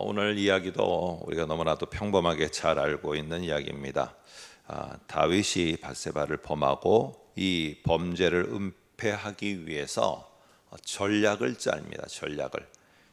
오늘 이야기도 우리가 너무나도 평범하게 잘 알고 있는 이야기입니다. 다윗이 밧세바를 범하고 이 범죄를 은폐하기 위해서 전략을 짭니다. 전략을.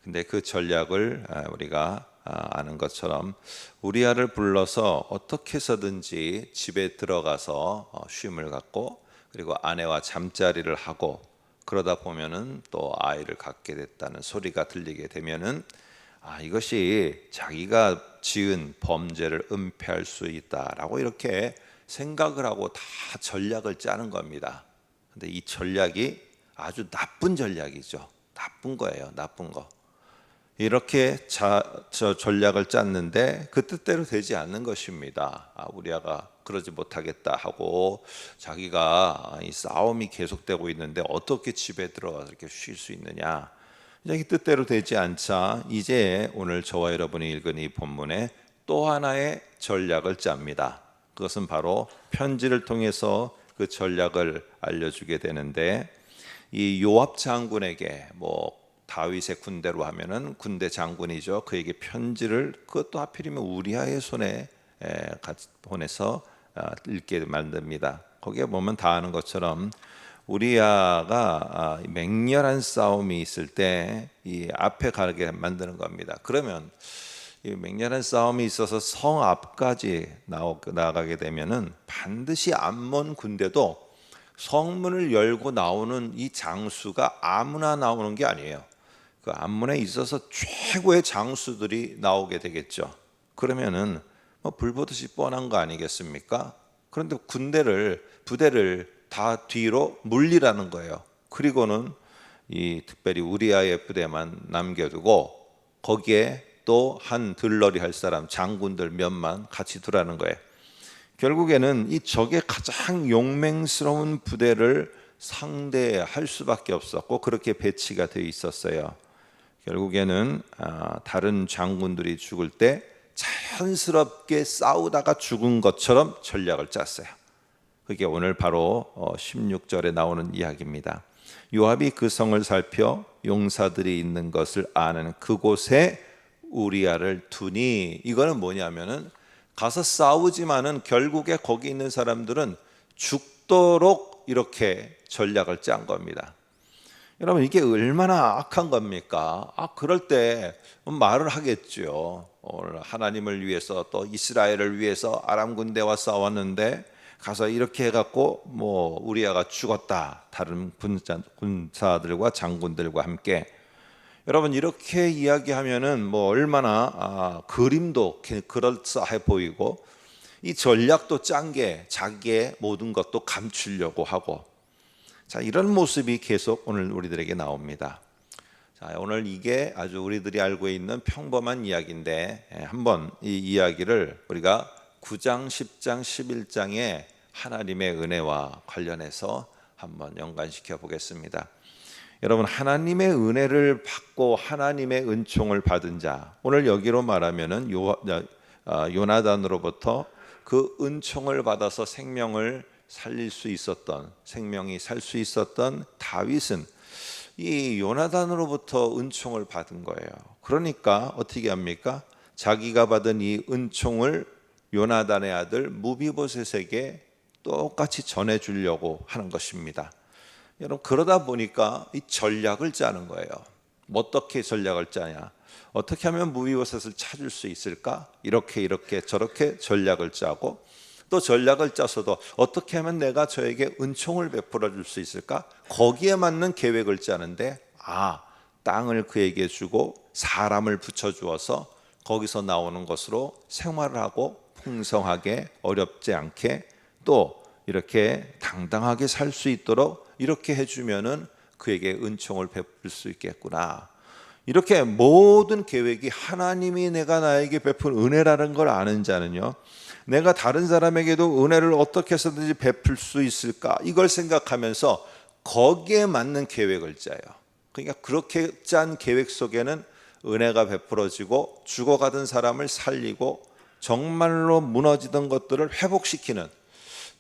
근데 그 전략을 우리가 아는 것처럼 우리아를 불러서 어떻게 해서든지 집에 들어가서 쉼을 갖고 그리고 아내와 잠자리를 하고 그러다 보면은 또 아이를 갖게 됐다는 소리가 들리게 되면은 이것이 자기가 지은 범죄를 은폐할 수 있다라고 이렇게 생각을 하고 다 전략을 짜는 겁니다. 근데 이 전략이 아주 나쁜 전략이죠. 나쁜 거예요. 나쁜 거. 이렇게 저 전략을 짰는데 그 뜻대로 되지 않는 것입니다. 우리아가 그러지 못하겠다 하고 자기가 이 싸움이 계속되고 있는데 어떻게 집에 들어가서 이렇게 쉴 수 있느냐. 자기 뜻대로 되지 않자 이제 오늘 저와 여러분이 읽은 이 본문에 또 하나의 전략을 짭니다. 그것은 바로 편지를 통해서 그 전략을 알려주게 되는데 이 요압 장군에게 다윗의 군대로 하면은 군대 장군이죠. 그에게 편지를 그것도 하필이면 우리아의 손에 보내서 읽게 만듭니다. 거기에 보면 다 아는 것처럼 우리아가 맹렬한 싸움이 있을 때 이 앞에 가게 만드는 겁니다. 그러면 이 맹렬한 싸움이 있어서 성 앞까지 나가게 되면은 반드시 암몬 군대도 성문을 열고 나오는 이 장수가 아무나 나오는 게 아니에요. 그 암몬에 있어서 최고의 장수들이 나오게 되겠죠. 그러면은 불보듯이 뻔한 거 아니겠습니까? 그런데 부대를 다 뒤로 물리라는 거예요. 그리고는 이 특별히 우리아의 부대만 남겨두고 거기에 또 한 들러리 할 사람 장군들 몇만 같이 두라는 거예요. 결국에는 이 적의 가장 용맹스러운 부대를 상대할 수밖에 없었고 그렇게 배치가 되어 있었어요. 결국에는 다른 장군들이 죽을 때 자연스럽게 싸우다가 죽은 것처럼 전략을 짰어요. 그게 오늘 바로 16절에 나오는 이야기입니다. 요압이 그 성을 살펴 용사들이 있는 것을 아는 그곳에 우리아를 두니, 이거는 뭐냐면은 가서 싸우지만은 결국에 거기 있는 사람들은 죽도록 이렇게 전략을 짠 겁니다. 여러분 이게 얼마나 악한 겁니까? 그럴 때 말을 하겠죠. 오늘 하나님을 위해서 또 이스라엘을 위해서 아람 군대와 싸웠는데 가서 이렇게 해갖고 우리아가 죽었다. 다른 군사들과 장군들과 함께. 여러분 이렇게 이야기하면은 얼마나 그림도 그럴싸해 보이고 이 전략도 짠 게 자기의 모든 것도 감추려고 하고 이런 모습이 계속 오늘 우리들에게 나옵니다. 오늘 이게 아주 우리들이 알고 있는 평범한 이야기인데 한번 이 이야기를 우리가 9장, 10장, 11장의 하나님의 은혜와 관련해서 한번 연관시켜 보겠습니다. 여러분 하나님의 은혜를 받고 하나님의 은총을 받은 자, 오늘 여기로 말하면은 요나단으로부터 그 은총을 받아서 생명이 살 수 있었던 다윗은 이 요나단으로부터 은총을 받은 거예요. 그러니까 어떻게 합니까? 자기가 받은 이 은총을 요나단의 아들 무비보셋에게 똑같이 전해주려고 하는 것입니다. 여러분 그러다 보니까 이 전략을 짜는 거예요. 어떻게 전략을 짜냐? 어떻게 하면 무비보셋을 찾을 수 있을까? 이렇게 저렇게 전략을 짜고 또 전략을 짜서도 어떻게 하면 내가 저에게 은총을 베풀어 줄 수 있을까? 거기에 맞는 계획을 짜는데 땅을 그에게 주고 사람을 붙여주어서 거기서 나오는 것으로 생활을 하고 풍성하게 어렵지 않게 또 이렇게 당당하게 살 수 있도록 이렇게 해주면은 그에게 은총을 베풀 수 있겠구나. 이렇게 모든 계획이 하나님이 나에게 베푼 은혜라는 걸 아는 자는요, 내가 다른 사람에게도 은혜를 어떻게 해서든지 베풀 수 있을까 이걸 생각하면서 거기에 맞는 계획을 짜요. 그러니까 그렇게 짠 계획 속에는 은혜가 베풀어지고 죽어가던 사람을 살리고 정말로 무너지던 것들을 회복시키는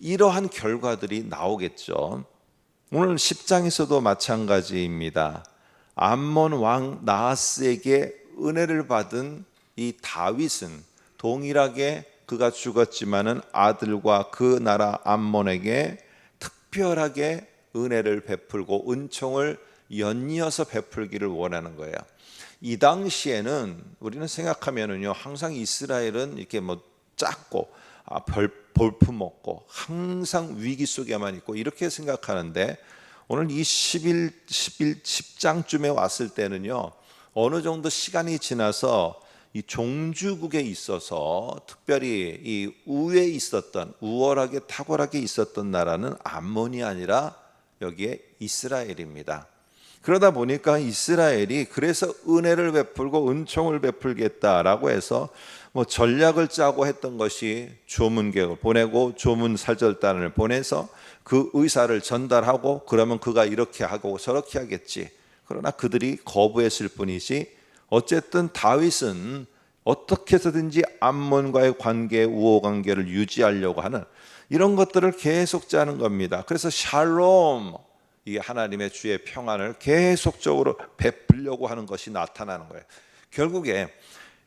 이러한 결과들이 나오겠죠. 오늘 10장에서도 마찬가지입니다. 암몬 왕 나하스에게 은혜를 받은 이 다윗은 동일하게 그가 죽었지만은 아들과 그 나라 암몬에게 특별하게 은혜를 베풀고 은총을 연이어서 베풀기를 원하는 거예요. 이 당시에는 우리는 생각하면은요, 항상 이스라엘은 이렇게 뭐 작고 볼품없고 항상 위기 속에만 있고 이렇게 생각하는데, 오늘 이 10장쯤에 왔을 때는요, 어느 정도 시간이 지나서 이 종주국에 있어서 특별히 이 우에 있었던, 우월하게 탁월하게 있었던 나라는 암몬이 아니라 여기에 이스라엘입니다. 그러다 보니까 이스라엘이 그래서 은혜를 베풀고 은총을 베풀겠다라고 해서 뭐 전략을 짜고 했던 것이 조문객을 보내고 조문살절단을 보내서 그 의사를 전달하고, 그러면 그가 이렇게 하고 저렇게 하겠지. 그러나 그들이 거부했을 뿐이지, 어쨌든 다윗은 어떻게 해서든지 암몬과의 관계, 우호 관계를 유지하려고 하는 이런 것들을 계속 짜는 겁니다. 그래서 샬롬, 이게 하나님의 주의 평안을 계속적으로 베풀려고 하는 것이 나타나는 거예요. 결국에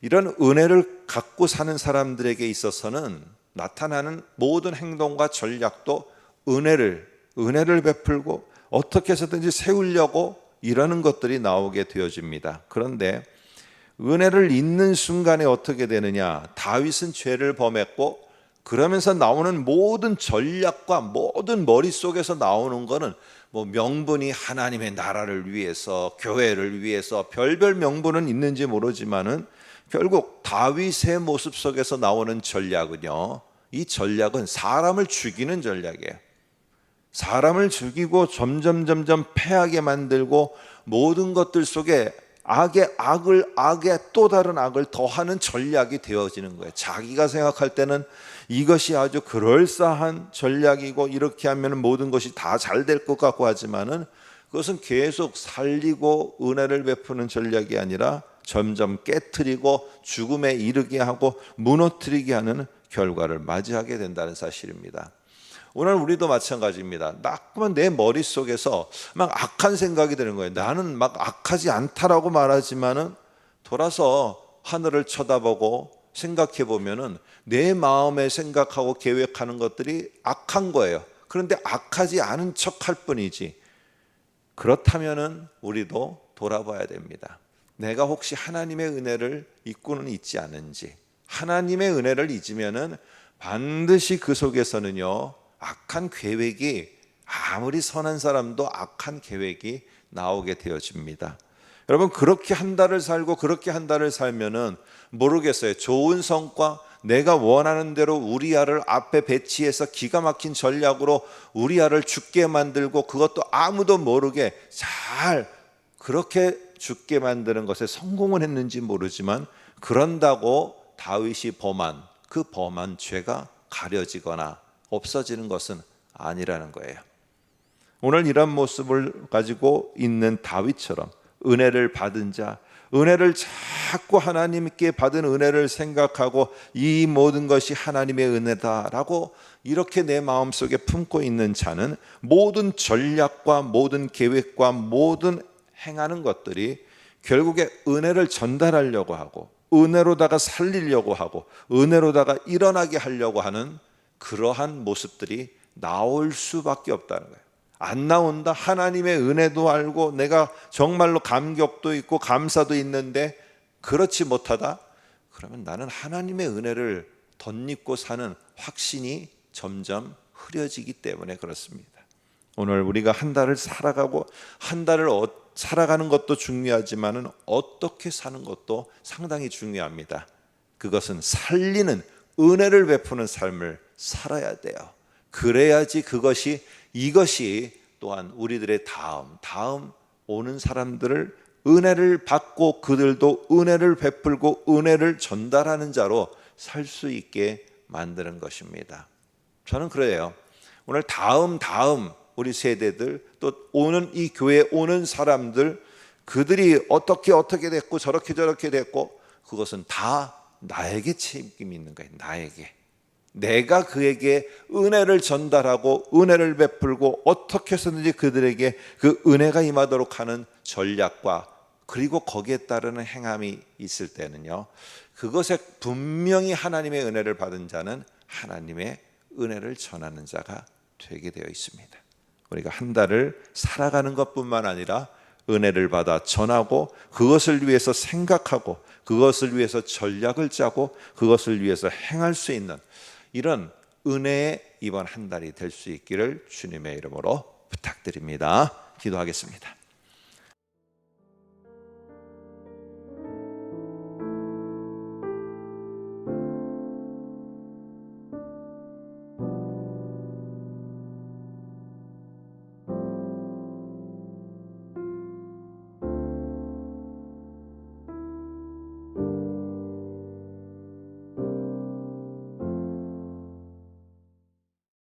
이런 은혜를 갖고 사는 사람들에게 있어서는 나타나는 모든 행동과 전략도 은혜를 베풀고 어떻게 해서든지 세우려고 이러는 것들이 나오게 되어집니다. 그런데 은혜를 잊는 순간에 어떻게 되느냐? 다윗은 죄를 범했고, 그러면서 나오는 모든 전략과 모든 머릿속에서 나오는 거는 뭐 명분이 하나님의 나라를 위해서, 교회를 위해서 별별 명분은 있는지 모르지만은 결국 다윗의 모습 속에서 나오는 전략은요, 이 전략은 사람을 죽이는 전략이에요. 사람을 죽이고 점점 패하게 만들고 모든 것들 속에 악에 또 다른 악을 더하는 전략이 되어지는 거예요. 자기가 생각할 때는 이것이 아주 그럴싸한 전략이고 이렇게 하면 모든 것이 다 잘 될 것 같고 하지만은 그것은 계속 살리고 은혜를 베푸는 전략이 아니라 점점 깨트리고 죽음에 이르게 하고 무너뜨리게 하는 결과를 맞이하게 된다는 사실입니다. 오늘 우리도 마찬가지입니다. 자꾸만 내 머릿속에서 막 악한 생각이 드는 거예요. 나는 막 악하지 않다라고 말하지만은 돌아서 하늘을 쳐다보고 생각해 보면은 내 마음에 생각하고 계획하는 것들이 악한 거예요. 그런데 악하지 않은 척할 뿐이지. 그렇다면은 우리도 돌아봐야 됩니다. 내가 혹시 하나님의 은혜를 잊고는 있지 않은지. 하나님의 은혜를 잊으면은 반드시 그 속에서는요, 악한 계획이, 아무리 선한 사람도 악한 계획이 나오게 되어집니다. 여러분, 그렇게 한 달을 살고 그렇게 한 달을 살면은 모르겠어요. 좋은 성과, 내가 원하는 대로 우리아를 앞에 배치해서 기가 막힌 전략으로 우리아를 죽게 만들고 그것도 아무도 모르게 잘 그렇게 죽게 만드는 것에 성공을 했는지 모르지만, 그런다고 다윗이 범한 그 범한 죄가 가려지거나 없어지는 것은 아니라는 거예요. 오늘 이런 모습을 가지고 있는 다윗처럼 은혜를 받은 자, 은혜를 자꾸 하나님께 받은 은혜를 생각하고 이 모든 것이 하나님의 은혜다라고 이렇게 내 마음속에 품고 있는 자는 모든 전략과 모든 계획과 모든 행하는 것들이 결국에 은혜를 전달하려고 하고 은혜로다가 살리려고 하고 은혜로다가 일어나게 하려고 하는 그러한 모습들이 나올 수밖에 없다는 거예요. 안 나온다? 하나님의 은혜도 알고 내가 정말로 감격도 있고 감사도 있는데 그렇지 못하다? 그러면 나는 하나님의 은혜를 덧입고 사는 확신이 점점 흐려지기 때문에 그렇습니다. 오늘 우리가 한 달을 살아가고 한 달을 살아가는 것도 중요하지만 어떻게 사는 것도 상당히 중요합니다. 그것은 살리는, 은혜를 베푸는 삶을 살아야 돼요. 그래야지 이것이 또한 우리들의 다음 오는 사람들을 은혜를 받고 그들도 은혜를 베풀고 은혜를 전달하는 자로 살 수 있게 만드는 것입니다. 저는 그래요. 오늘 다음 우리 세대들, 또 오는 이 교회에 오는 사람들, 그들이 어떻게 됐고 저렇게 됐고 그것은 다 나에게 책임이 있는 거예요. 나에게. 내가 그에게 은혜를 전달하고 은혜를 베풀고 어떻게 해서든지 그들에게 그 은혜가 임하도록 하는 전략과 그리고 거기에 따르는 행함이 있을 때는요, 그것에 분명히 하나님의 은혜를 받은 자는 하나님의 은혜를 전하는 자가 되게 되어 있습니다. 우리가 한 달을 살아가는 것뿐만 아니라 은혜를 받아 전하고 그것을 위해서 생각하고 그것을 위해서 전략을 짜고 그것을 위해서 행할 수 있는 이런 은혜의 이번 한 달이 될 수 있기를 주님의 이름으로 부탁드립니다. 기도하겠습니다.